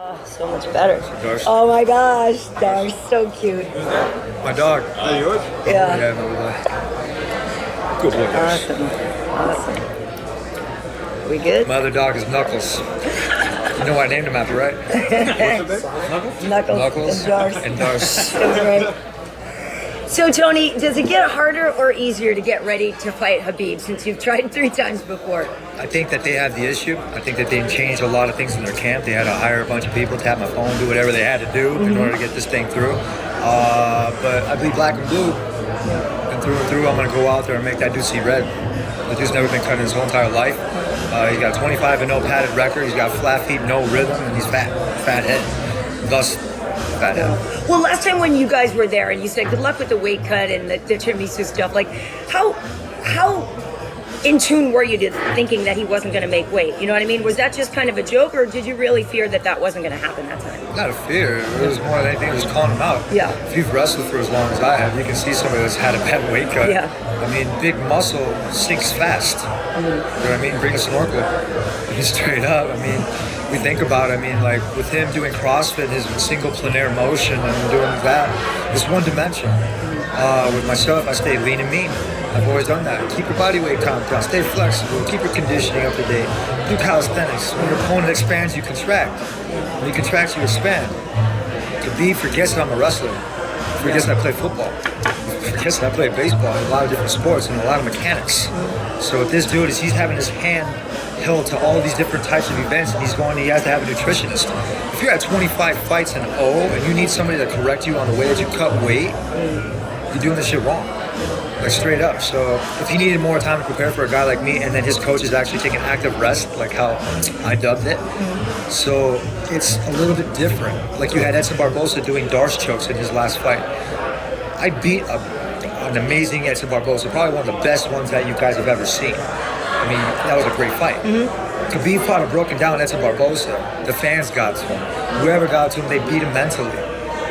Oh, so much better. Darce. Oh my gosh, Darce, so cute. My dog. Oh, yours? Yeah. Yeah, no lie. Good boy, Darce. Awesome. We good? My other dog is Knuckles. You know what I named him after, right? Knuckles. Knuckles And Darce. and Darce. That's right. So Tony, does it get harder or easier to get ready to fight Khabib since you've tried 3 times before? I think that they have the issue. I think that they changed a lot of things in their camp. They had to hire a bunch of people, tap my phone, do whatever they had to do in order to get this thing through. But I bleed black and blue. And through, I'm going to go out there and make that dude see red. The dude's never been cut in his whole entire life. He's got 25-0 padded record. He's got flat feet, no rhythm, and he's fat head. Thus, fat head. Well, last time when you guys were there and you said good luck with the weight cut and the Chimisu stuff, like how in tune were you to thinking that he wasn't going to make weight? You know what I mean? Was that just kind of a joke, or did you really fear that that wasn't going to happen that time? Not a fear. It was more than anything just calling him out. Yeah. If you've wrestled for as long as I have, you can see somebody that's had a bad weight cut. Yeah. I mean, big muscle sinks fast. You know what I mean? Bring a snorkel. Straight up. I mean, we think about it. I mean, like with him doing CrossFit, his single planaire motion and doing that, it's one dimension. With myself, I stay lean and mean. I've always done that. Keep your body weight count down. Stay flexible. Keep your conditioning up to date. Do calisthenics. When your opponent expands, you contract. When you contract, you expand. Khabib forgets that I'm a wrestler. Forgets that I play football. Forgets that I play baseball and a lot of different sports and a lot of mechanics. So what this dude is, he's having his hand held to all these different types of events, and he has to have a nutritionist. If you're at 25 fights in O and you need somebody to correct you on the way that you cut weight, you're doing this shit wrong. Like straight up. So if he needed more time to prepare for a guy like me, and then his coach is actually taking active rest, like how I dubbed it. So it's a little bit different. Like you had Edson Barboza doing Darce chokes in his last fight. I beat an amazing Edson Barboza, probably one of the best ones that you guys have ever seen. I mean, that was a great fight. Khabib fought a broken down Edson Barboza. The fans got to him. Whoever got to him, they beat him mentally.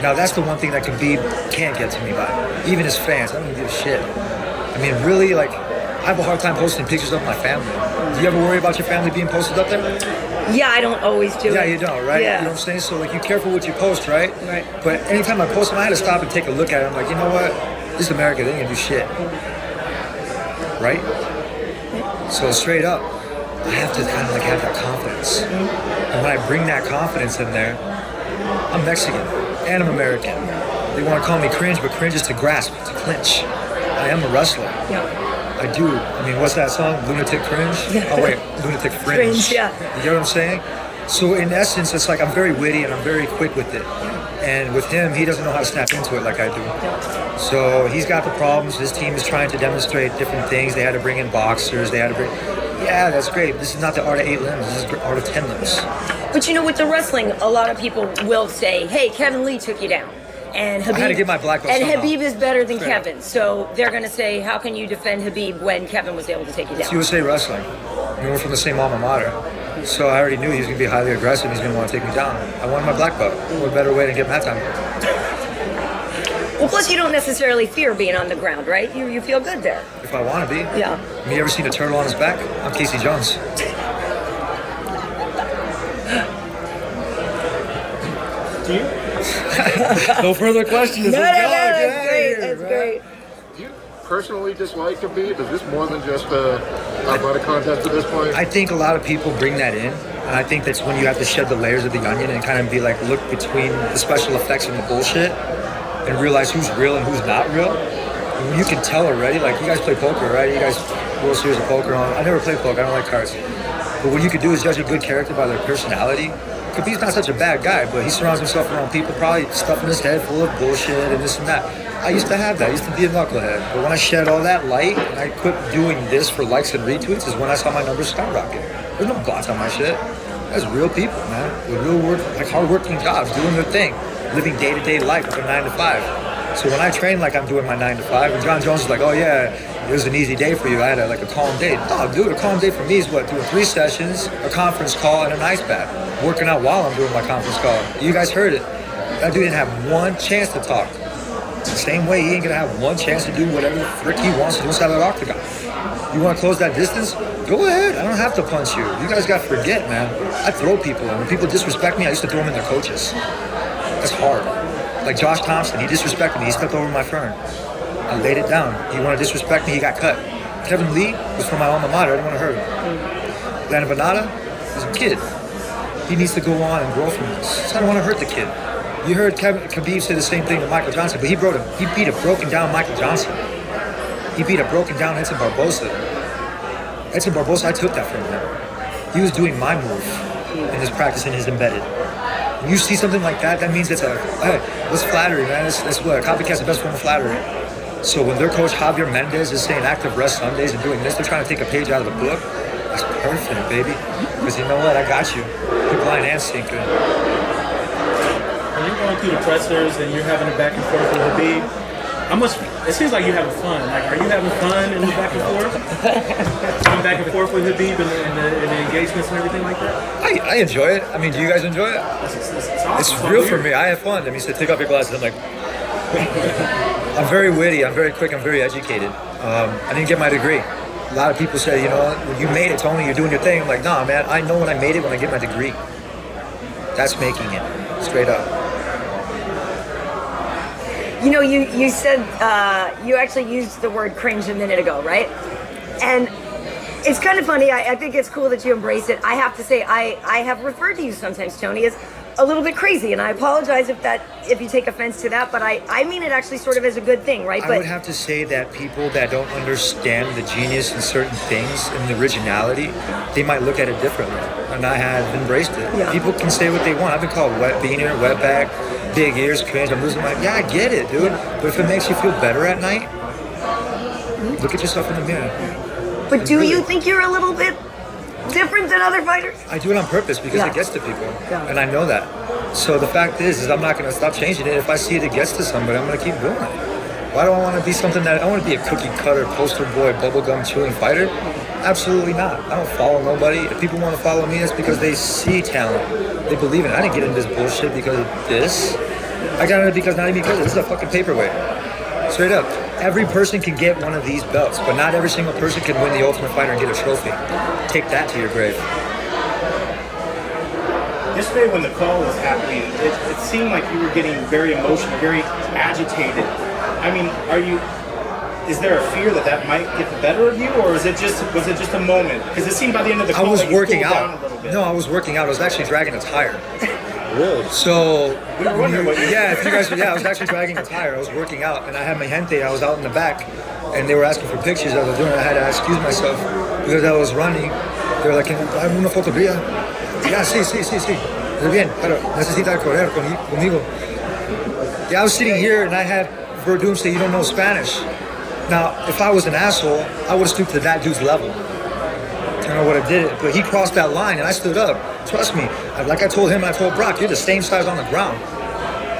Now that's the one thing that Khabib can't get to me by. Even his fans, I don't give a shit. I mean, really, like, I have a hard time posting pictures of my family. Do you ever worry about your family being posted up there? Yeah, I don't always do it. Yeah, you don't, right? Yeah. You know what I'm saying? So, like, you're careful what you post, right? Right. But anytime I post them, I had to stop and take a look at it. I'm like, you know what? This is America. They ain't gonna do shit. Right? So, straight up, I have to kind of, like, have that confidence. And when I bring that confidence in there, I'm Mexican and I'm American. They want to call me cringe, but cringe is to grasp, to clinch. I am a wrestler. Yeah. I do. I mean, what's that song? Lunatic Cringe? Oh, wait. Lunatic Fringe. Fringe, yeah. You get what I'm saying? So, in essence, it's like I'm very witty and I'm very quick with it. And with him, he doesn't know how to snap into it like I do. So, he's got the problems. His team is trying to demonstrate different things. They had to bring in boxers. They had to bring... Yeah, that's great. This is not the art of 8 limbs. This is the art of 10 limbs. But you know, with the wrestling, a lot of people will say, hey, Kevin Lee took you down. And Khabib, I had to get my black belt and somehow. Khabib is better than Kevin. So they're going to say, how can you defend Khabib when Kevin was able to take you down? It's USA Wrestling. We're from the same alma mater. So I already knew he was going to be highly aggressive. He's going to want to take me down. I wanted my black belt. What better way to get my time? Well, plus you don't necessarily fear being on the ground, right? You feel good there. If I want to be. Yeah. Have you ever seen a turtle on his back? I'm Casey Jones. Do you? No further questions. No, Let's go. that's Get great. out of here, That's man. great. Do you personally dislike Khabib? Is this more than just a body contest at this point? I think a lot of people bring that in. And I think that's when you have to shed the layers of the onion and kind of be like, look between the special effects and the bullshit and realize who's real and who's not real. And you can tell already, like you guys play poker, right? You guys World Series of Poker on. I never played poker, I don't like cards. But what you could do is judge a good character by their personality. Khabib's not such a bad guy, but he surrounds himself around people probably stuffing his head full of bullshit and this and that. I used to have that. I used to be a knucklehead. But when I shed all that light and I quit doing this for likes and retweets is when I saw my numbers skyrocket. There's no bots on my shit. That's real people, man. With real work, like hard-working jobs, doing their thing, living day-to-day life with a 9 to 5. So when I train like I'm doing my 9 to 5, and John Jones is like, oh yeah, it was an easy day for you. I had a calm day. No, dude, a calm day for me is what? Doing 3 sessions, a conference call, and an ice bath. Working out while I'm doing my conference call. You guys heard it. That dude didn't have one chance to talk. Same way, he ain't gonna have one chance to do whatever the frick he wants to do inside that octagon. You wanna close that distance? Go ahead. I don't have to punch you. You guys got to forget, man. I throw people, and when people disrespect me, I used to throw them in their coaches. That's hard. Like Josh Thompson, he disrespected me. He stepped over my fern. I laid it down. He wanted to disrespect me. He got cut. Kevin Lee was from my alma mater. I didn't want to hurt him. Landon Banada was a kid. He needs to go on and grow from this. So I don't want to hurt the kid. You heard Khabib say the same thing to Michael Johnson, but he beat a broken down Michael Johnson. He beat a broken down Edson Barboza. Edson Barboza, I took that from him. He was doing my move in his practice in his embedded. When you see something like that, that means it's that's flattery, man. That's what copycat's the best form of flattery. So when their coach Javier Mendez is saying active rest Sundays and doing this, they're trying to take a page out of the book. That's perfect, baby. Because you know what? I got you. You're blind and sinker. When you're going through the pressers and you're having a back and forth with Khabib, it seems like you're having fun. Like, are you having fun in the back and forth? Going back and forth with Khabib and the engagements and everything like that? I enjoy it. I mean, do you guys enjoy it? It's awesome. It's real for me. I have fun. I mean, he said, take off your glasses. I'm like, I'm very witty. I'm very quick. I'm very educated. I didn't get my degree. A lot of people say, you know, when you made it, Tony, you're doing your thing. I'm like, nah, man, I know when I made it when I get my degree. That's making it. Straight up. You know, you said, you actually used the word cringe a minute ago, right? And it's kind of funny. I think it's cool that you embrace it. I have to say, I have referred to you sometimes, Tony, as a little bit crazy, and I apologize if you take offense to that, but I mean it actually sort of as a good thing, right? I would have to say that people that don't understand the genius in certain things and the originality, they might look at it differently, and I have embraced it. Yeah. People can say what they want. I've been called wet beaner, wetback, big ears, cringe. I'm losing my... Yeah, I get it, dude. But if it makes you feel better at night, look at yourself in the mirror. But do you think you're a little bit different than other fighters? I do it on purpose because it gets to people, and I know that. So the fact is I'm not going to stop changing it. If I see it gets to somebody, I'm going to keep doing it. Why do I want to be something that... I want to be a cookie cutter, poster boy, bubblegum chewing fighter? Absolutely not. I don't follow nobody. If people want to follow me, it's because they see talent. They believe in it. I didn't get into this bullshit because of this. I got into it because not even because this is a fucking paperweight. Straight up. Every person can get one of these belts, but not every single person can win the Ultimate Fighter and get a trophy. Take that to your grave. Yesterday when the call was happening, it seemed like you were getting very emotional, very agitated. I mean, is there a fear that might get the better of you, or was it just a moment? Because it seemed by the end of the call I was like you working cooled out. down a little bit. No, I was working out. I was actually dragging a tire. Really? So, We were wondering what you were if you guys, I was actually dragging a tire. I was working out, and I had my gente. I was out in the back, and they were asking for pictures. I was doing. I had to excuse myself because I was running. They were like, "Hay una fotografía." Yeah, sí. Muy bien, pero necesita correr conmigo. Yeah, I was sitting here, and I had Verdun say, "You don't know Spanish." Now, if I was an asshole, I would have stooped to that dude's level. I don't know what I did, but he crossed that line, and I stood up. Trust me, like I told him, I told Brock, you're the same size on the ground.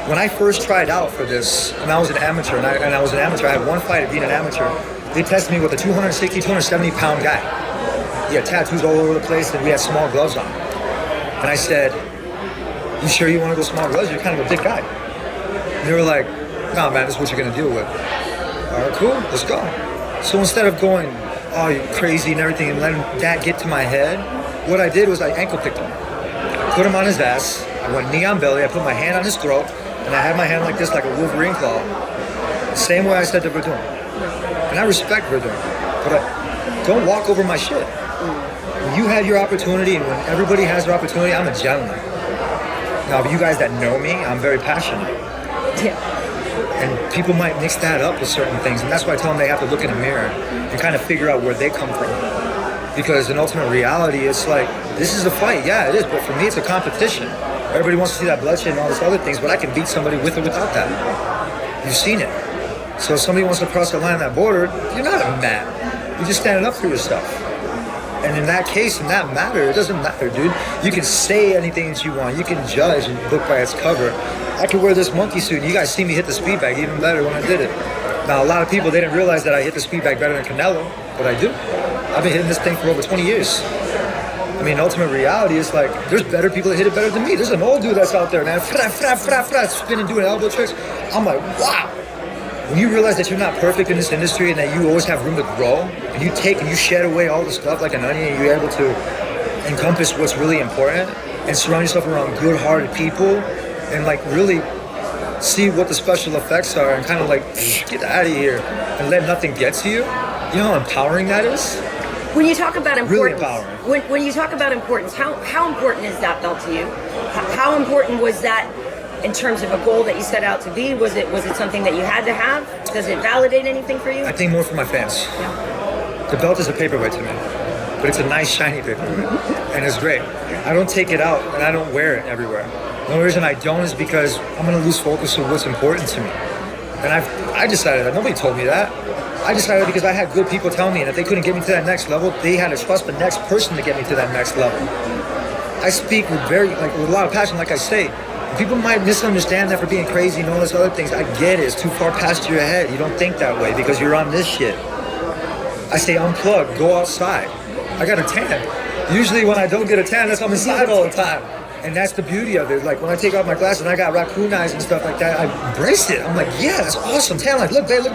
When I first tried out for this, and I was an amateur, and I was an amateur, I had one fight at being an amateur. They tested me with a 260, 270 pound guy. He had tattoos all over the place, and we had small gloves on. And I said, you sure you want to go small gloves? You're kind of a big guy. And they were like, nah, man, this is what you're going to deal with. All right, cool, let's go. So instead of going, oh, you're crazy and everything, and letting that get to my head, what I did was I ankle picked him. Put him on his ass. I went knee on belly. I put my hand on his throat, and I had my hand like this, like a Wolverine claw. Same way I said to Verdun. And I respect Verdun, but don't walk over my shit. When you had your opportunity, and when everybody has their opportunity, I'm a gentleman. Now, you guys that know me, I'm very passionate. Yeah. And people might mix that up with certain things, and that's why I tell them they have to look in the mirror and kind of figure out where they come from. Because in ultimate reality, it's like, this is a fight, yeah, it is, but for me, it's a competition. Everybody wants to see that bloodshed and all these other things, but I can beat somebody with or without that. You've seen it. So if somebody wants to cross the line on that border, you're not a man. You're just standing up for yourself. And in that case, in that matter, it doesn't matter, dude. You can say anything that you want. You can judge and book by its cover. I could wear this monkey suit, and you guys see me hit the speed bag even better when I did it. Now, a lot of people, they didn't realize that I hit the speed bag better than Canelo, but I do. I've been hitting this thing for over 20 years. I mean, ultimate reality is like, there's better people that hit it better than me. There's an old dude that's out there, man, spinning, doing elbow tricks. I'm like, wow. when you realize that you're not perfect in this industry and that you always have room to grow, and you take and you shed away all the stuff like an onion, and you're able to encompass what's really important and surround yourself around good-hearted people and like really see what the special effects are and kind of like get out of here and let nothing get to you. You know how empowering that is? When you talk about Really importance, empowering. when you talk about importance, how important is that belt to you? How important was that in terms of a goal that you set out to be? Was it something that you had to have? Does it validate anything for you? I think more for my fans. Yeah. The belt is a paperweight to me, but it's a nice shiny paperweight, and it's great. I don't take it out and I don't wear it everywhere. The only reason I don't is because I'm gonna lose focus of what's important to me. And I decided that. Nobody told me that. I decided because I had good people tell me that if they couldn't get me to that next level, they had to trust the next person to get me to that next level. I speak with with a lot of passion, like I say. People might misunderstand that for being crazy and all those other things. I get it. It's too far past your head. You don't think that way because you're on this shit. I say unplug, go outside. I got a tan. Usually when I don't get a tan, that's I'm inside all the time. And that's the beauty of it. Like when I take off my glasses and I got raccoon eyes and stuff like that, I embrace it. I'm like, yeah, that's awesome. Tan, like, look, babe, look,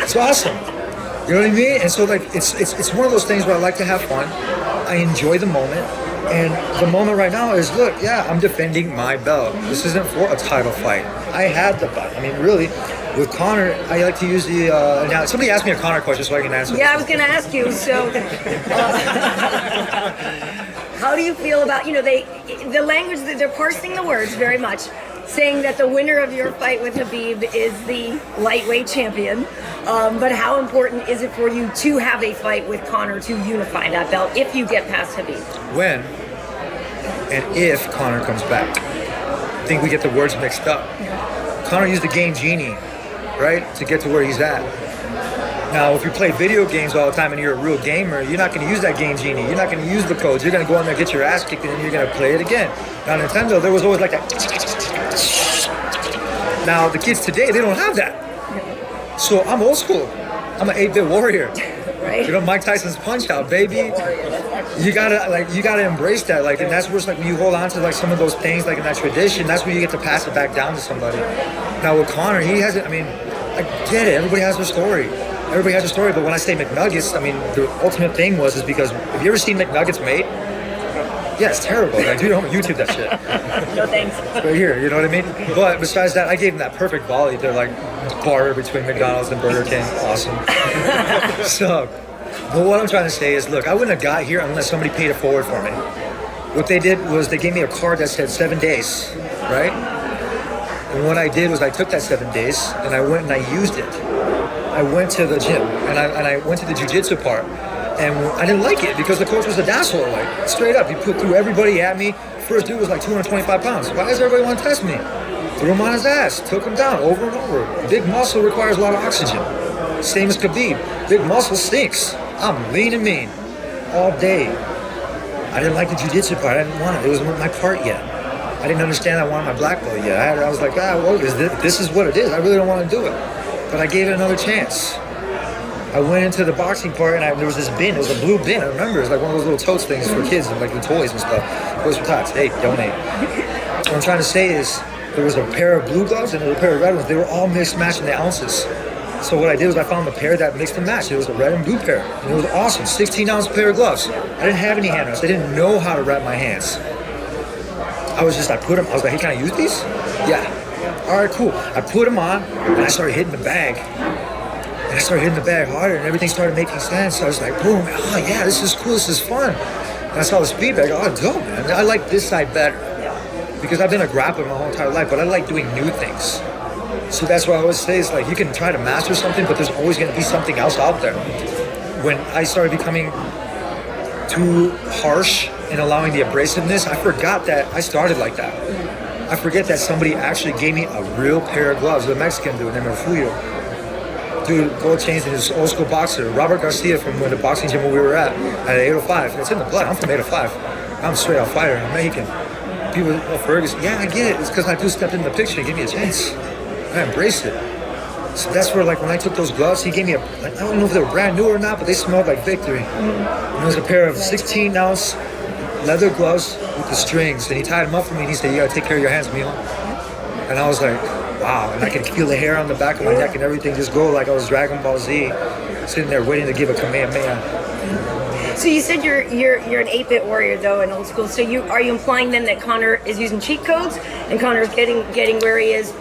it's awesome. You know what I mean? And so like, it's one of those things where I like to have fun. I enjoy the moment. And the moment right now is, look, yeah, I'm defending my belt. This isn't for a title fight. I had the belt. I mean, really, with Conor, I like to use the, now somebody asked me a Conor question so I can answer. Yeah, I was going to ask you. So, how do you feel about, the language that they're parsing the words very much, saying that the winner of your fight with Khabib is the lightweight champion. But how important is it for you to have a fight with Conor to unify that belt if you get past Khabib? When and if Conor comes back. I think we get the words mixed up. Conor used the game genie, right, to get to where he's at. Now, if you play video games all the time and you're a real gamer, you're not going to use that game genie. You're not going to use the codes. You're going to go in there, get your ass kicked, and then you're going to play it again. Now, Nintendo, there was always like that. Now, the kids today, they don't have that. So I'm old school. I'm an 8-bit warrior. Right. You know, Mike Tyson's Punch Out, baby. You gotta embrace that, like, and that's where it's like when you hold on to like some of those things, like in that tradition, that's when you get to pass it back down to somebody. Now with Conor, he hasn't. I mean, I get it. Everybody has their story. Everybody has a story. But when I say McNuggets, I mean the ultimate thing is because have you ever seen McNuggets made? Yeah, it's terrible. Like, dude, I'm gonna YouTube that shit. No thanks. Right here, you know what I mean? But besides that, I gave him that perfect volley. They're like barter between McDonald's and Burger King. Awesome. So, but what I'm trying to say is, look, I wouldn't have got here unless somebody paid it forward for me. What they did was they gave me a card that said 7 days, right? And what I did was I took that 7 days and I went and I used it. I went to the gym and I went to the jiu-jitsu part. And I didn't like it because the coach was an asshole. Like, straight up, he put through everybody at me. First dude was like 225 pounds. Why does everybody want to test me? Threw him on his ass, took him down over and over. Big muscle requires a lot of oxygen. Same as Khabib. Big muscle stinks. I'm lean and mean all day. I didn't like the jiu-jitsu part. I didn't want it. It wasn't my part yet. I didn't understand I wanted my black belt yet. I was like, well, this is what it is. I really don't want to do it. But I gave it another chance. I went into the boxing part and there was this bin. It was a blue bin. I remember it was like one of those little totes things for kids and like the toys and stuff. Toys for tots. Hey, donate. What I'm trying to say is there was a pair of blue gloves and there was a pair of red ones. They were all mixed matching the ounces. So what I did was I found the pair that mixed and matched. It was a red and blue pair. And it was awesome. 16-ounce pair of gloves. I didn't have any hand wraps. I didn't know how to wrap my hands. I was like, hey, can I use these? Yeah. All right, cool. I put them on and I started hitting the bag. And I started hitting the bag harder and everything started making sense. So I was like, boom, oh yeah, this is cool, this is fun. And I saw the speed bag, oh, dope, man. I like this side better. Because I've been a grappler my whole entire life, but I like doing new things. So that's what I always say, is like, you can try to master something, but there's always gonna be something else out there. When I started becoming too harsh and allowing the abrasiveness, I forgot that I started like that. I forget that somebody actually gave me a real pair of gloves, the Mexican dude named Rafael. Dude, gold chains in his old school boxer. Robert Garcia from the boxing gym where we were at 805. It's in the blood. I'm from 805. I'm a straight out fighter. I'm Mexican. People, Ferguson. Yeah, I get it. It's because I do step in the picture and give me a chance. I embraced it. So that's where, like, when I took those gloves, he gave me I don't know if they were brand new or not, but they smelled like victory. And it was a pair of 16-ounce leather gloves with the strings. And he tied them up for me and he said, you gotta take care of your hands, Milo. And I was like, wow. And I could feel the hair on the back of my neck and everything just go like I was Dragon Ball Z, sitting there waiting to give a Kamehameha. So you said you're an 8-bit warrior though in old school. So are you implying then that Conor is using cheat codes and Conor's getting where he is?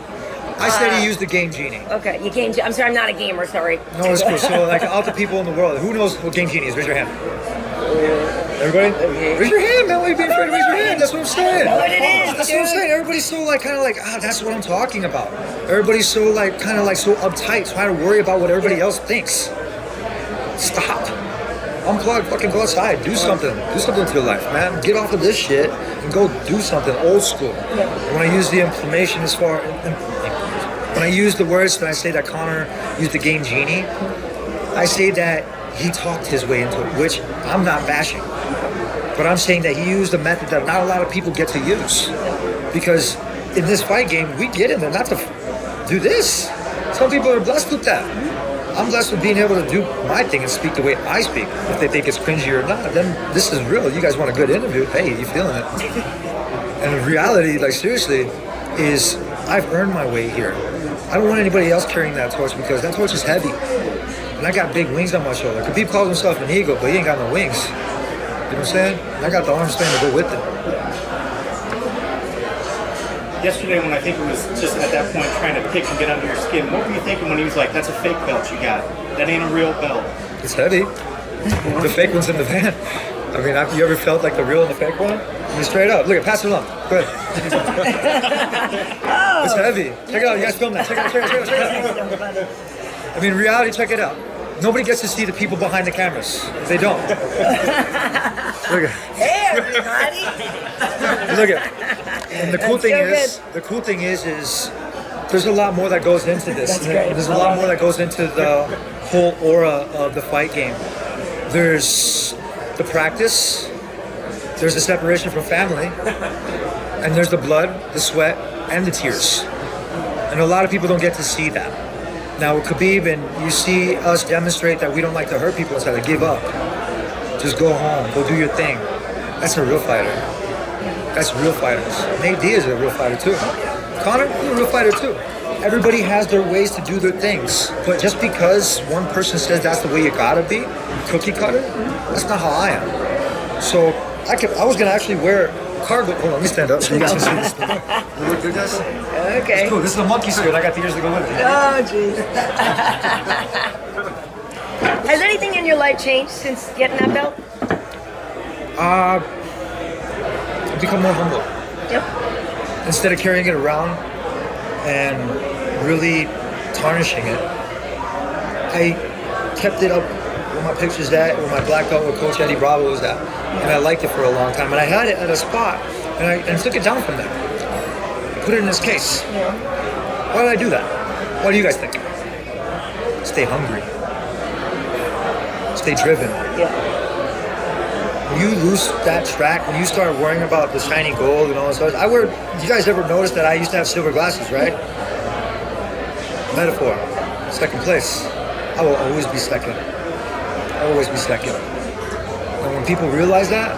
I said he used the game genie. Okay, you game. I'm sorry, I'm not a gamer. Sorry. No, it's cool. So, like, all the people in the world, who knows what game genie is? Raise your hand. Everybody, raise your hand, man. Why are you being afraid to raise your hand? That's what I'm saying. What it is, That's what I'm saying. Everybody's so like, kind of like, that's what I'm talking about. Everybody's so like, kind of like, so uptight, trying to worry about what everybody else thinks. Stop. Unplug. Fucking go outside. Do something. Do something with your life, man. Get off of this shit and go do something old school. When I use the inflammation as far. When I use the words and I say that Conor used the game genie, I say that he talked his way into it, which I'm not bashing. But I'm saying that he used a method that not a lot of people get to use. Because in this fight game, we get in there not to do this. Some people are blessed with that. I'm blessed with being able to do my thing and speak the way I speak. If they think it's cringy or not, then this is real. You guys want a good interview? Hey, you feeling it? And the reality, like seriously, is I've earned my way here. I don't want anybody else carrying that torch because that torch is heavy. And I got big wings on my shoulder. Khabib calls himself an eagle, but he ain't got no wings. You know what I'm saying? And I got the arm span to go with it. Yesterday, when I think it was just at that point trying to pick and get under your skin, what were you thinking when he was like, "That's a fake belt you got. That ain't a real belt." It's heavy. The fake one's in the van. I mean, you ever felt like the real and the fake one? I mean, straight up. Look, pass it along. Go ahead. It's heavy. Check it out. You guys film that. Check it out. I mean, reality, check it out. Nobody gets to see the people behind the cameras. They don't. Look at. Hey, everybody. Look at. And the cool thing is there's a lot more that goes into this. There's a lot more that goes into the whole aura of the fight game. There's the practice. There's the separation from family. And there's the blood, the sweat, and the tears. And a lot of people don't get to see that. Now with Khabib, and you see us demonstrate that we don't like to hurt people instead of give up. Just go home, go do your thing. That's a real fighter. That's real fighters. Nate Diaz is a real fighter too. Conor, you're a real fighter too. Everybody has their ways to do their things. But just because one person says that's the way you gotta be, cookie cutter, that's not how I am. So I was gonna actually wear cargo. Hold on, let me stand up so you guys can see this. You look good, guys? Okay. It's cool. This is a monkey suit. I got the ears to go with it. Oh, jeez. Has anything in your life changed since getting that belt? I've become more humble. Yep. Instead of carrying it around and really tarnishing it, I kept it up where my picture's at, where my black belt with Coach Eddie Bravo was at. And I liked it for a long time. And I had it at a spot, and I took it down from there. Put it in this case. Yeah. Why did I do that? What do you guys think? Stay hungry. Stay driven. Yeah. When you lose that track, when you start worrying about the shiny gold and all this stuff, you guys ever noticed that I used to have silver glasses, right? Metaphor. Second place. I will always be second. I'll always be second. And when people realize that,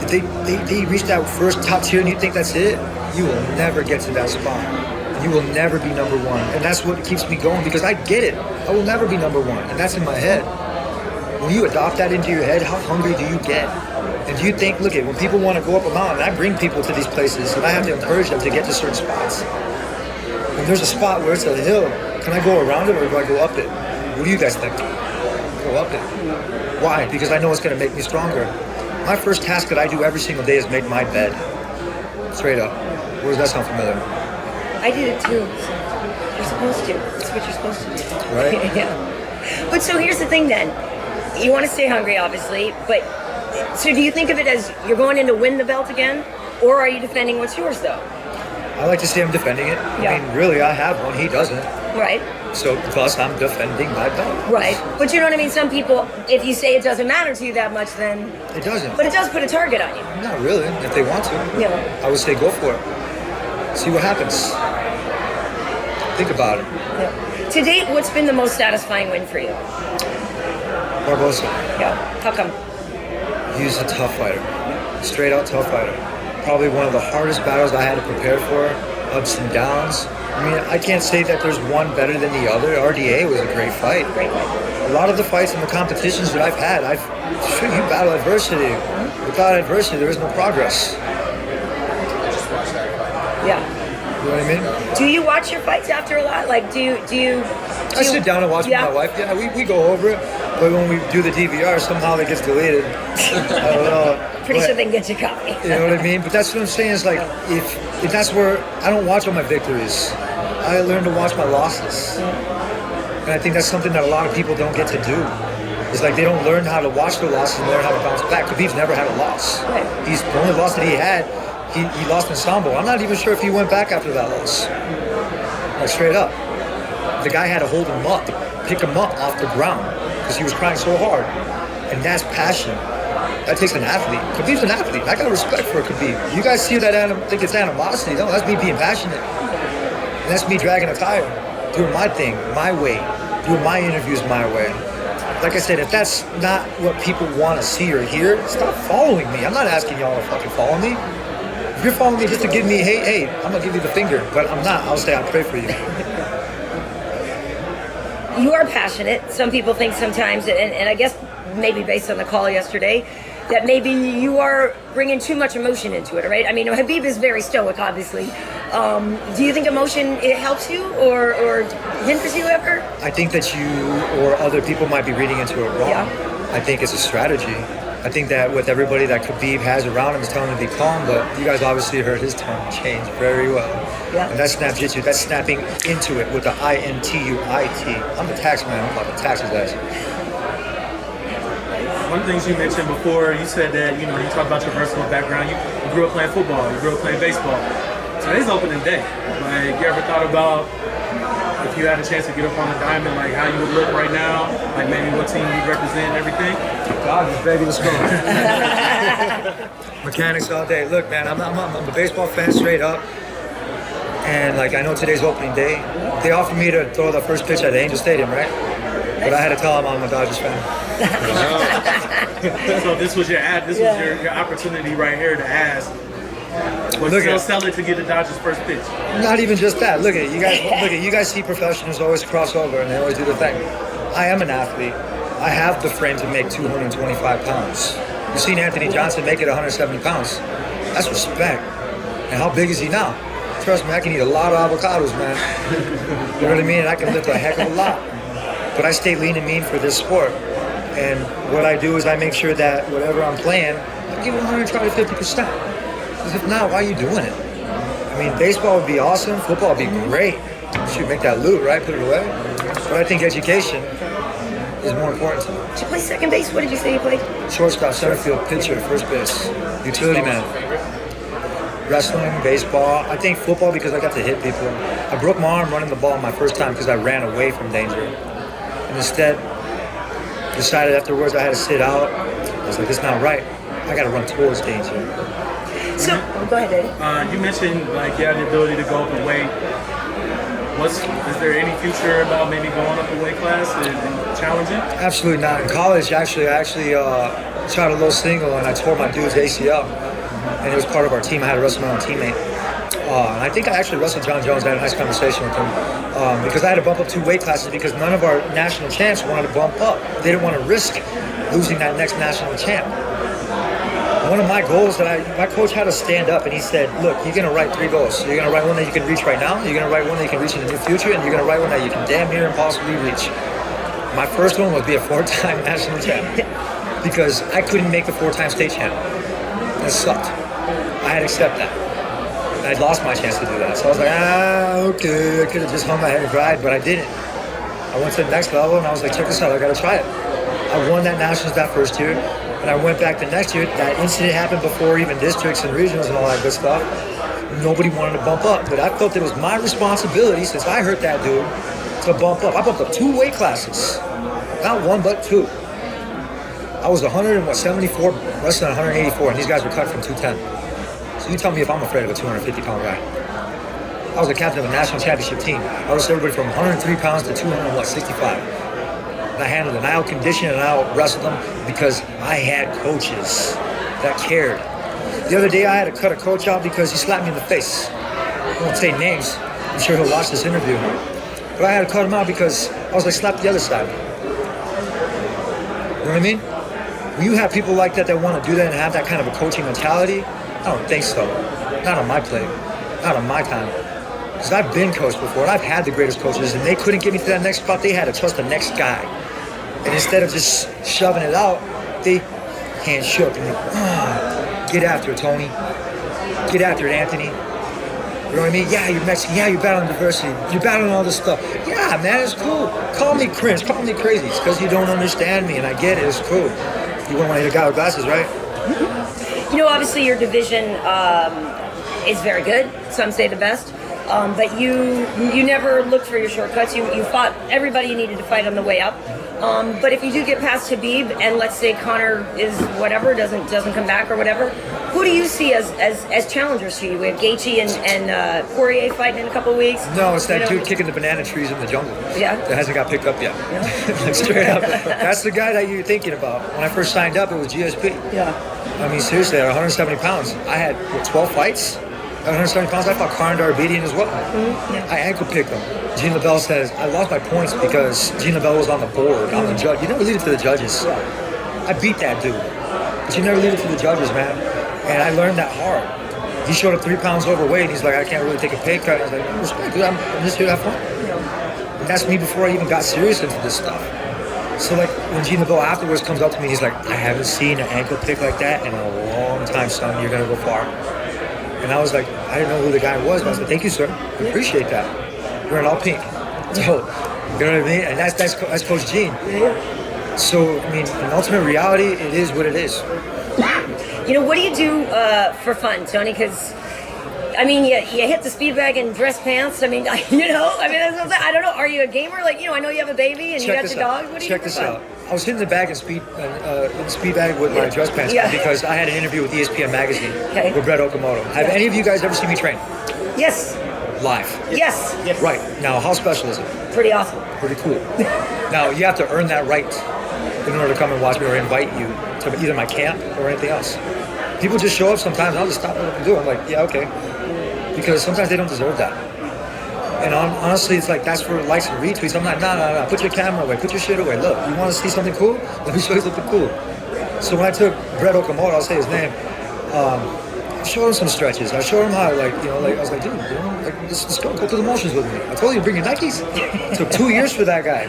if they reach that first top tier and you think that's it, you will never get to that spot. You will never be number one. And that's what keeps me going because I get it. I will never be number one. And that's in my head. When you adopt that into your head, how hungry do you get? And do you think, look at when people want to go up a mountain, I bring people to these places and I have to encourage them to get to certain spots. When there's a spot where it's a hill, can I go around it or do I go up it? What do you guys think? Go up it. Why? Because I know it's going to make me stronger. My first task that I do every single day is make my bed. Straight up. Where does that sound familiar? I did it too. You're supposed to. That's what you're supposed to do. Right? Yeah. But so here's the thing then. You want to stay hungry, obviously, but so do you think of it as you're going in to win the belt again? Or are you defending what's yours though? I like to say I'm defending it. Yeah. I mean, really, I have one. He doesn't. Right. So, thus, I'm defending my belt. Right. But you know what I mean? Some people, if you say it doesn't matter to you that much, then... It doesn't. But it does put a target on you. Not really. If they want to. Yeah. I would say go for it. See what happens. Think about it. Yeah. To date, what's been the most satisfying win for you? Barboza. Yeah. How come? He's a tough fighter. Straight out tough fighter. Probably one of the hardest battles I had to prepare for. Ups and downs. I mean, I can't say that there's one better than the other. RDA was a great fight. Great fight. A lot of the fights and the competitions that I've had, you battle adversity. Without adversity, there is no progress. Yeah. You know what I mean? Do you watch your fights after a lot? Like, do you I sit down and watch with my wife. Yeah, we go over it. But when we do the DVR, somehow it gets deleted. I don't know. Pretty sure they can get you a copy. You know what I mean? But that's what I'm saying is like, if that's where I don't watch all my victories. I learn to watch my losses. And I think that's something that a lot of people don't get to do. It's like they don't learn how to watch their losses and learn how to bounce back. Khabib's never had a loss. Right. He's the only loss that he had. He lost in Sambo. I'm not even sure if he went back after that loss. Like straight up. The guy had to hold him up, pick him up off the ground because he was crying so hard. And that's passion. That takes an athlete. Khabib's an athlete. I got respect for Khabib. You guys see that think it's animosity. No, that's me being passionate. And that's me dragging a tire, doing my thing, my way, doing my interviews my way. Like I said, if that's not what people want to see or hear, stop following me. I'm not asking y'all to fucking follow me. If you're following me just to give me, hey, I'm going to give you the finger. But I'm not. I'll say I'll pray for you. You are passionate. Some people think sometimes, and I guess maybe based on the call yesterday, that maybe you are bringing too much emotion into it, right? I mean, Khabib is very stoic, obviously. Do you think emotion, it helps you or hinders you ever? I think that you or other people might be reading into it wrong. Yeah. I think it's a strategy. I think that with everybody that Khabib has around him is telling him to be calm, but you guys obviously heard his tone change very well. Yeah. And that's snap jitsu. That's snapping into it with the INTUIT. I'm the tax man. I'm about to tax his ass. One of the things you mentioned before, you said that, you talk about your versatile background. You grew up playing football, you grew up playing baseball. Today's opening day. Like, you ever thought about if you had a chance to get up on the diamond, like how you would look right now, like maybe what team you represent and everything? Dodgers, baby, let's go. Mechanics all day. Look, man, I'm a baseball fan straight up. And like, I know today's opening day. They offered me to throw the first pitch at the Angel Stadium, right? But I had to tell them I'm a Dodgers fan. So this was your your opportunity right here to ask. Sell it to get the Dodgers first pitch. Not even just that. Look at you guys see professionals always cross over and they always do the thing. I am an athlete. I have the frame to make 225 pounds. You've seen Anthony Johnson make it 170 pounds. That's respect. And how big is he now? Trust me, I can eat a lot of avocados, man. You know what I mean? And I can lift a heck of a lot. But I stay lean and mean for this sport. And what I do is I make sure that whatever I'm playing, I give it 150%. Because if not, why are you doing it? I mean, baseball would be awesome. Football would be great. Should make that loot, right? Put it away. But I think education is more important to me. Did you play second base? What did you say you played? Shortstop, center field, pitcher, first base, utility man. Wrestling, baseball. I think football because I got to hit people. I broke my arm running the ball my first time because I ran away from danger. And instead, decided afterwards I had to sit out. I was like, this is not right. I got to run towards danger. So, go ahead, Eddie. You mentioned like you had the ability to go up in weight. Is there any future about maybe going up a weight class and challenging? Absolutely not. In college, I actually shot a low single and I tore my dude's ACL. And it was part of our team. I had to wrestle my own teammate. And I think I actually wrestled John Jones. I had a nice conversation with him because I had to bump up 2 weight classes because none of our national champs wanted to bump up. They didn't want to risk losing that next national champ. One of my goals that my coach had to stand up and he said, look, you're going to write 3 goals. So you're going to write one that you can reach right now, you're going to write one that you can reach in the near future, and you're going to write one that you can damn near impossibly reach. My first one was be a 4-time national champ because I couldn't make the 4-time state champ. That sucked. I had to accept that. I'd lost my chance to do that. So I was like, okay, I could have just hung my head and cried, but I didn't. I went to the next level and I was like, check this out, I got to try it. I won that nationals that first year. And I went back the next year. That incident happened before even districts and regionals and all that good stuff. Nobody wanted to bump up, but I felt it was my responsibility since I hurt that dude to bump up. I bumped up 2 weight classes, not 1 but 2. I was 174, wrestling 184, and these guys were cut from 210. So you tell me if I'm afraid of a 250-pound guy. I was the captain of a national championship team. I wrestled everybody from 103 pounds to 265. And I handled it. I out-conditioned and I out-wrestled them because I had coaches that cared. The other day I had to cut a coach out because he slapped me in the face. I won't say names, I'm sure he'll watch this interview. But I had to cut him out because I was like, slap the other side. You know what I mean? When you have people like that want to do that and have that kind of a coaching mentality, I don't think so. Not on my plate. Not on my time. Because I've been coached before, and I've had the greatest coaches, and they couldn't get me to that next spot. They had to trust the next guy. And instead of just shoving it out, they hand shook and get after it, Tony. Get after it, Anthony. You know what I mean? Yeah, you're Mexican. Yeah, you're battling diversity. You're battling all this stuff. Yeah, man, it's cool. Call me cringe. Call me crazy. It's because you don't understand me, and I get it. It's cool. You wouldn't want to hit a guy with glasses, right? You know, obviously your division is very good. Some say the best. But you never looked for your shortcuts. You fought everybody you needed to fight on the way up. But if you do get past Khabib, and let's say Conor is whatever, doesn't come back or whatever, who do you see as challengers to you? We have Gaethje and Poirier fighting in a couple of weeks. No, it's that dude kicking the banana trees in the jungle. Yeah. That hasn't got picked up yet. Yeah. Like, straight up. That's the guy that you're thinking about. When I first signed up, it was GSP. Yeah. I mean, seriously, at 170 pounds, I had, 12 fights? At 170 pounds, I fought Karyn Bryant as well. Mm-hmm. Yeah. I ankle picked him. Gene LaBelle says, I lost my points because Gene LaBelle was on the board. I'm the judge. You never leave it to the judges. Yeah. I beat that dude. But you never leave it to the judges, man. And I learned that hard. He showed up 3 pounds overweight, and he's like, I can't really take a pay cut. I was like, respect, dude, I'm just here to have fun. Yeah. And that's me before I even got serious into this stuff. So like when Gene LaBelle afterwards comes up to me, he's like, I haven't seen an ankle pick like that in a long time, son. You're gonna go far. And I was like, I didn't know who the guy was. But I was like, thank you, sir. I appreciate that. You're in all pink. So, you know what I mean? And that's Coach Gene. Yeah. So, I mean, in ultimate reality, it is what it is. You know, what do you do for fun, Tony? Because, I mean, you hit the speed bag in dress pants. I mean, that's what I'm saying. I don't know. Are you a gamer? Like, I know you have a baby and you got your dog. What do you do? Check this out. I was hitting the bag in speed bag with my dress pants because I had an interview with ESPN magazine with Brett Okamoto. Have any of you guys ever seen me train? Yes. Live? Yes. Right. Now, how special is it? Pretty awesome. Pretty cool. Now, you have to earn that right in order to come and watch me or invite you to either my camp or anything else. People just show up sometimes, I'll just stop what I'm doing. I'm like, yeah, okay. Because sometimes they don't deserve that. And honestly, it's like, that's for likes and retweets. I'm like, no. Put your camera away. Put your shit away. Look, you want to see something cool? Let me show you something cool. So when I took Brett Okamoto, I'll say his name, I showed him some stretches. I showed him how, I was like, dude, let's go through the motions with me. I told you to bring your Nikes. It took 2 years for that guy.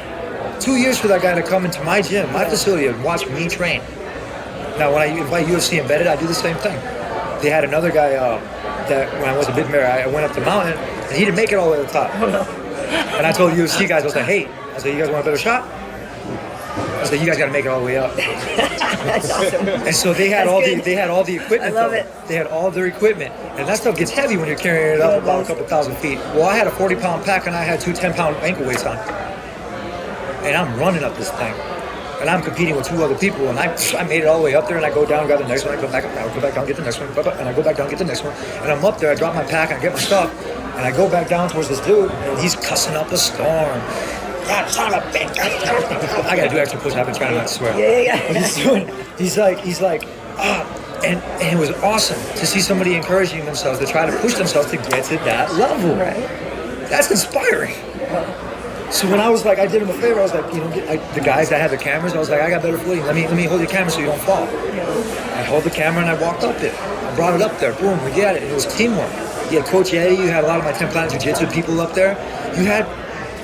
2 years for that guy to come into my gym, my facility, and watch me train. Now, when I invite UFC Embedded, I do the same thing. They had another guy that when I was a big mare, I went up the mountain, and he didn't make it all the way to the top. Oh, no. And I told UFC guys, I was like, hey, you guys want a better shot? I said, you guys got to make it all the way up. That's awesome. And so they had all the equipment. I love it. They had all their equipment, and that stuff gets heavy when you're carrying it up about a couple thousand feet. Well, I had a 40-pound pack, and I had 2 10-pound ankle weights on, and I'm running up this thing. And I'm competing with 2 other people, and I made it all the way up there, and I go down, got the next one, I go back up, I go back down, get the next one, and I go back down, get the next one, and I'm up there, I drop my pack, I get my stuff, and I go back down towards this dude, and he's cussing up a storm. God, son of a bitch. I gotta do extra push, I've been trying not to swear. Yeah. He's like, and it was awesome to see somebody encouraging themselves to try to push themselves to get to that level. Right. That's inspiring. So when I was like, I did him a favor, I was like, the guys that had the cameras, I was like, I got better footing. Let me hold your camera so you don't fall. I held the camera and I walked up it. I brought it up there. Boom, we got it. It was teamwork. You had Coach Eddie, you had a lot of my 10 Planet Jiu-Jitsu people up there. You had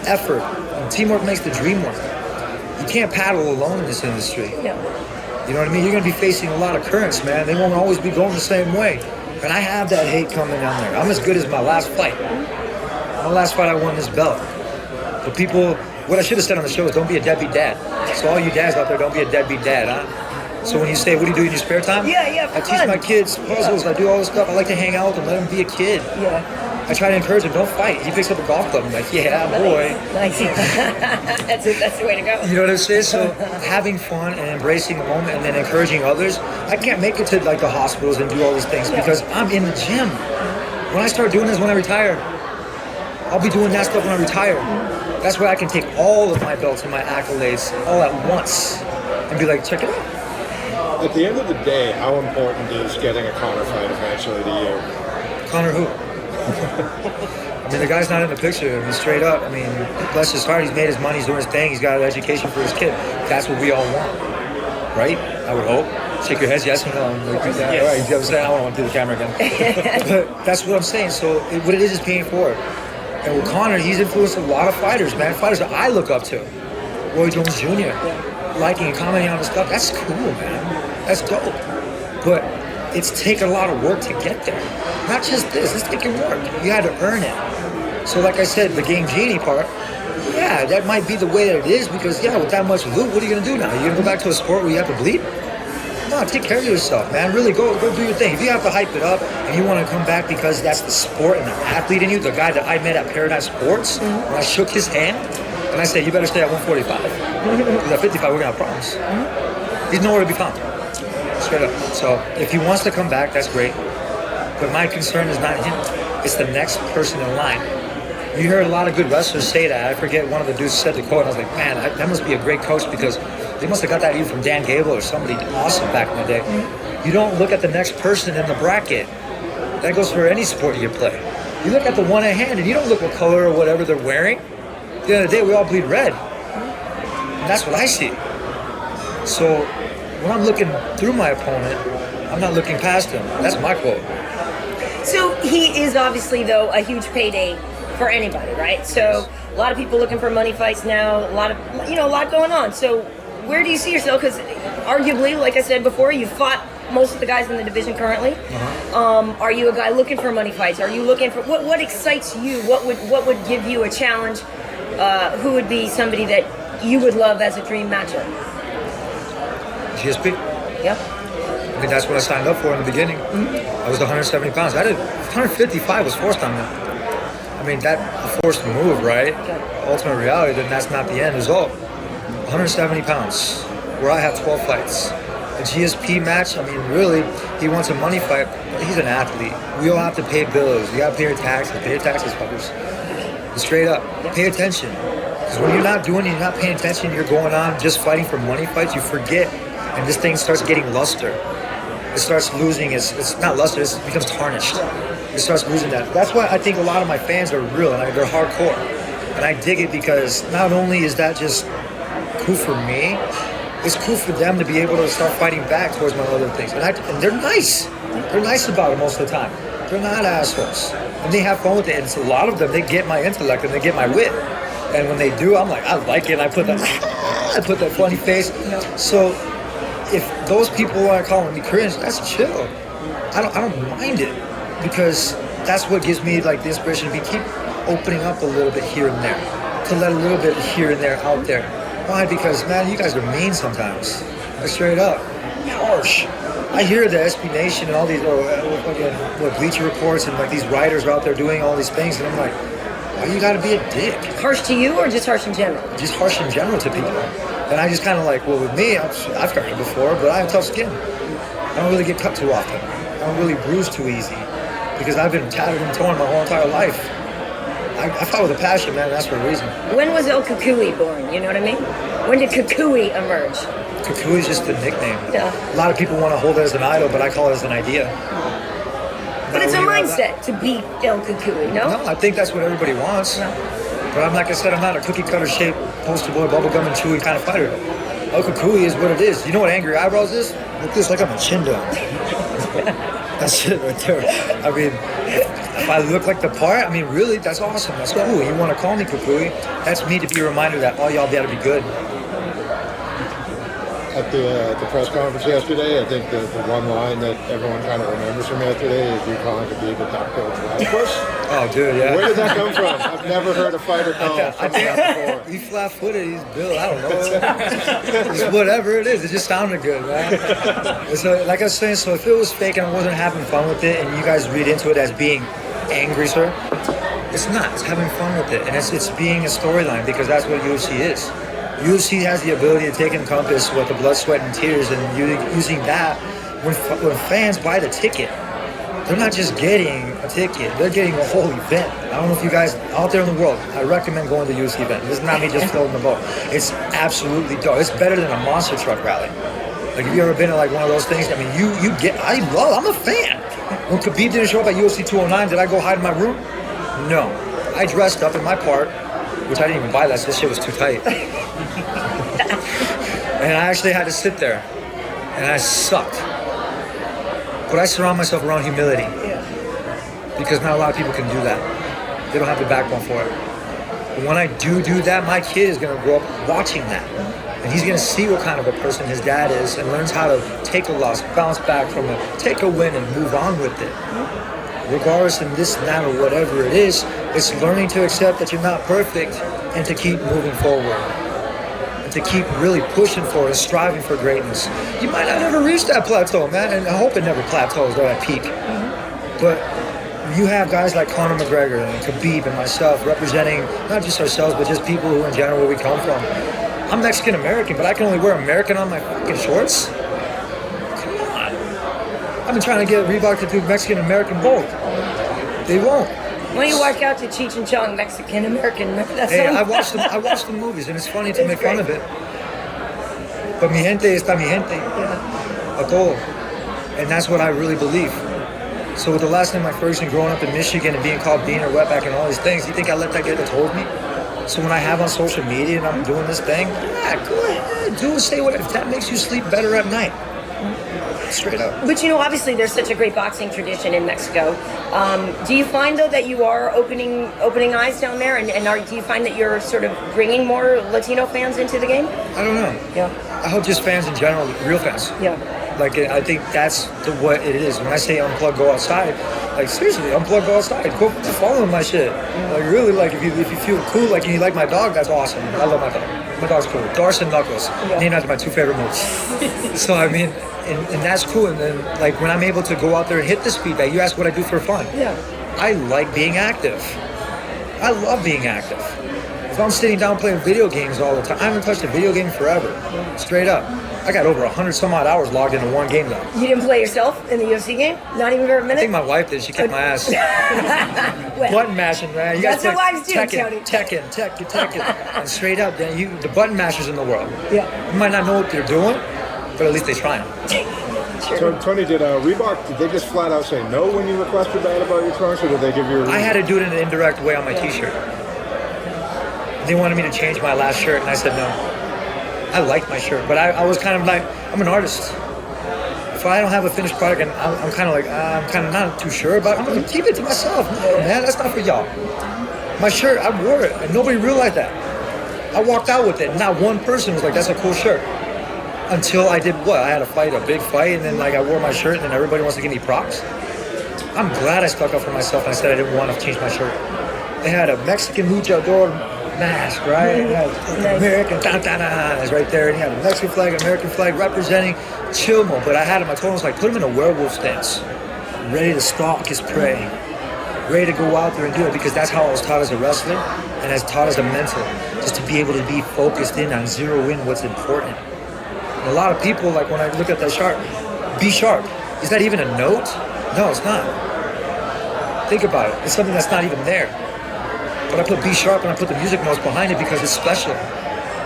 effort. And teamwork makes the dream work. You can't paddle alone in this industry. Yeah. You know what I mean? You're going to be facing a lot of currents, man. They won't always be going the same way. And I have that hate coming down there. I'm as good as my last fight. My last fight, I won this belt. But people, what I should have said on the show is don't be a deadbeat dad. So all you dads out there, don't be a deadbeat dad, huh? So when you say, what do you do in your spare time? Yeah, I teach my kids puzzles, I do all this stuff. I like to hang out with them, let them be a kid. Yeah. I try to encourage him, don't fight. He picks up a golf club, I'm like, yeah, boy. Nice. That's the way to go. You know what I'm saying? So having fun and embracing the moment and then encouraging others. I can't make it to like the hospitals and do all these things because I'm in the gym. When I start doing this when I retire, I'll be doing that stuff when I retire. That's where I can take all of my belts and my accolades all at once and be like, check it out. At the end of the day, how important is getting a Conor fight eventually to you? Conor who? I mean, the guy's not in the picture. I mean, straight up. I mean, bless his heart. He's made his money. He's doing his thing. He's got an education for his kid. That's what we all want, right? I would hope. Shake your heads, yes or no. Like, yes. All right, you know what I'm saying? I don't want to do the camera again. But that's what I'm saying. So what it is paying forward. And with Conor, he's influenced a lot of fighters, man. Fighters that I look up to. Roy Jones Jr. Liking and commenting on his stuff. That's cool, man. That's dope. But it's taken a lot of work to get there. Not just this. It's taking work. You had to earn it. So like I said, the game genie part, yeah, that might be the way that it is because, yeah, with that much loot, what are you going to do now? You're going to go back to a sport where you have to bleed? No, take care of yourself, man. Really, go do your thing. If you have to hype it up and you want to come back because that's the sport and the athlete in you, the guy that I met at Paradise Sports, when I shook his hand, and I said, you better stay at 145. Because at 55, we're going to have problems. He's nowhere to be found. Straight up. So if he wants to come back, that's great. But my concern is not him. It's the next person in line. You heard a lot of good wrestlers say that. I forget one of the dudes said the quote, and I was like, man, that must be a great coach because they must have got that either from Dan Gable or somebody awesome back in the day. You don't look at the next person in the bracket. That goes for any sport you play. You look at the one at hand, and you don't look what color or whatever they're wearing. At the end of the day, we all bleed red. And that's what I see. So when I'm looking through my opponent, I'm not looking past him. That's my quote. So he is obviously, though, a huge payday for anybody, right? So a lot of people looking for money fights now, a lot going on. So where do you see yourself? Because arguably, like I said before, you fought most of the guys in the division currently. Are you a guy looking for money fights? Are you looking for what excites you? What would give you a challenge? Who would be somebody that you would love as a dream matchup? GSP. Yep. I mean, that's what I signed up for in the beginning. I was 170 pounds. I did 155 was forced on me. I mean, that a forced move, right? Ultimate reality, then that's not the end result. 170 pounds, where I have 12 fights. A GSP match, I mean, really, he wants a money fight. He's an athlete. We all have to pay bills. You got to pay your taxes. Pay your taxes, fuckers. Straight up, pay attention. Because when you're not doing it, you're not paying attention, you're going on just fighting for money fights, you forget. And this thing starts getting luster. It starts losing, it's not luster, it becomes tarnished. It starts losing that. That's why I think a lot of my fans are real and they're hardcore. And I dig it because not only is that just cool for me, it's cool for them to be able to start fighting back towards my other things. And they're nice. They're nice about it most of the time. They're not assholes. And they have fun with it. And it's a lot of them, they get my intellect and they get my wit. And when they do, I'm like, I like it. And I put that funny face. So if those people are calling me cringe, that's chill. I don't mind it because that's what gives me like the inspiration to keep opening up a little bit here and there, to let a little bit here and there out there. Why? Because man, you guys are mean sometimes. Straight up, harsh. I hear the SB Nation and all these, Bleacher Reports and like these writers are out there doing all these things, and I'm like, why you gotta be a dick? Harsh to you or just harsh in general? Just harsh in general to people. And I just kind of like, well, with me, I've heard it before, but I have tough skin. I don't really get cut too often. I don't really bruise too easy because I've been tattered and torn my whole entire life. I fought with a passion, man. That's for a reason. When was El Cucuy born? You know what I mean? When did Cucuy emerge? Cucuy is just a nickname. Yeah. A lot of people want to hold it as an idol, but I call it as an idea. But it's a mindset to beat El Cucuy, no? No, I think that's what everybody wants. No. But I'm like I said, I'm not a cookie cutter shaped poster boy, bubblegum and chewy kind of fighter. El Cucuy is what it is. You know what angry eyebrows is? Look this like I'm a chin dog. That's it right there. I mean, if I look like the part, I mean, really, that's awesome. That's cool. You want to call me Cucuy? That's me to be a reminder that all y'all gotta be good. At the press conference yesterday, I think the one line that everyone kind of remembers from yesterday is you calling Khabib a top coach platypus. Oh, dude, yeah. Where did that come from? I've never heard a fighter call something that before. He's flat-footed, he's built, I don't know. It's whatever it is, it just sounded good, man. So, like I was saying, so if it was fake and I wasn't having fun with it and you guys read into it as being angry, sir, it's not. It's having fun with it. And it's being a storyline because that's what UFC is. UFC has the ability to take and encompass what the blood, sweat, and tears, and using that when fans buy the ticket, they're not just getting a ticket, they're getting a whole event. I don't know if you guys out there in the world, I recommend going to the UFC event. This is not me just floating the boat. It's absolutely dope. It's better than a monster truck rally. Like, have you ever been to like one of those things? I mean, I'm a fan. When Khabib didn't show up at UFC 209, did I go hide in my room? No. I dressed up in my part, which I didn't even buy that, so this shit was too tight. And I actually had to sit there, and I sucked. But I surround myself around humility, because not a lot of people can do that. They don't have the backbone for it. But when I do that, my kid is gonna grow up watching that. And he's gonna see what kind of a person his dad is and learns how to take a loss, bounce back from it, take a win and move on with it. Regardless of this, that, or whatever it is, it's learning to accept that you're not perfect and to keep moving forward. And to keep really pushing for it and striving for greatness. You might not ever reach that plateau, man, and I hope it never plateaus or at peak. But you have guys like Conor McGregor and Khabib and myself representing not just ourselves, but just people who in general where we come from. I'm Mexican American, but I can only wear American on my fucking shorts? Come on. I've been trying to get Reebok to do Mexican American both. They won't. When you walk out to Cheech and Chong, Mexican American, remember that Hey, song? I watched the movies, and it's funny to make fun of it. But mi gente está mi gente. A todo. And that's what I really believe. So with the last name like Ferguson, growing up in Michigan and being called Bean or Wetback and all these things, you think I let that get told me? So when I have on social media and I'm doing this thing, yeah, go ahead, do it, say whatever. If that makes you sleep better at night. Straight up. But obviously there's such a great boxing tradition in Mexico. Do you find though that you are opening eyes down there, and do you find that you're sort of bringing more Latino fans into the game? I don't know. Yeah. I hope just fans in general, real fans. Yeah. Like, I think that's what it is. When I say unplug, go outside, like seriously, unplug, go outside. Go follow my shit. Like really, like if you feel cool, like and you like my dog, that's awesome. I love my dog. My dog's cool. Darce and Knuckles. Named after my two favorite moves. So I mean, and that's cool. And then like when I'm able to go out there and hit the speed bag, you ask what I do for fun. Yeah. I like being active. I love being active. If I'm sitting down playing video games all the time, I haven't touched a video game forever. Straight up. I got over 100 some odd hours logged into one game though. You didn't play yourself in the UFC game? Not even for a minute? I think my wife did. She kicked my ass. Well, Button mashing, man. You that's guys what wives do, Tekken. And straight up, then the button mashers in the world. Yeah. You might not know what they're doing, but at least they're trying. So, Tony, did Reebok, did they just flat out say no when you requested that about your trunks, or did they give you a reason? I had to do it in an indirect way on my t-shirt. They wanted me to change my last shirt, and I said no. I like my shirt, but I was kind of like, I'm an artist. If I don't have a finished product, and I'm kind of like, I'm kind of not too sure about it, I'm going to keep it to myself. No, man, that's not for y'all. My shirt, I wore it, and nobody realized that. I walked out with it, and not one person was like, that's a cool shirt. Until I did what? I had a fight, a big fight, and then like I wore my shirt, and then everybody wants to give me props. I'm glad I stuck up for myself, and I said I didn't want to change my shirt. They had a Mexican luchador mask, right? It had American, it's right there, and he had a Mexican flag, American flag, representing Chilmo. But I had him, I told him, like, put him in a werewolf stance, ready to stalk his prey, ready to go out there and do it, because that's how I was taught as a wrestler, and as taught as a mentor, just to be able to be focused in on zero in what's important. And a lot of people, like when I look at that chart, be sharp. Is that even a note? No, it's not. Think about it. It's something that's not even there. But I put be sharp and I put the music notes behind it because it's special.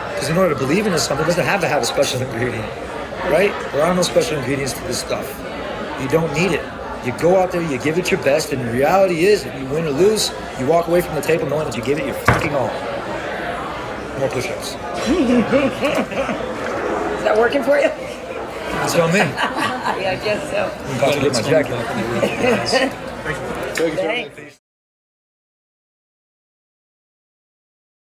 Because in order to believe in this something, it doesn't have to have a special ingredient, right? There are no special ingredients to this stuff. You don't need it. You go out there, you give it your best, and the reality is, if you win or lose, you walk away from the table knowing that you gave it your fucking all. More push-ups. Is that working for you? That's what I mean. Yeah, I guess so. I'm about to get my jacket. Thank you. Thanks.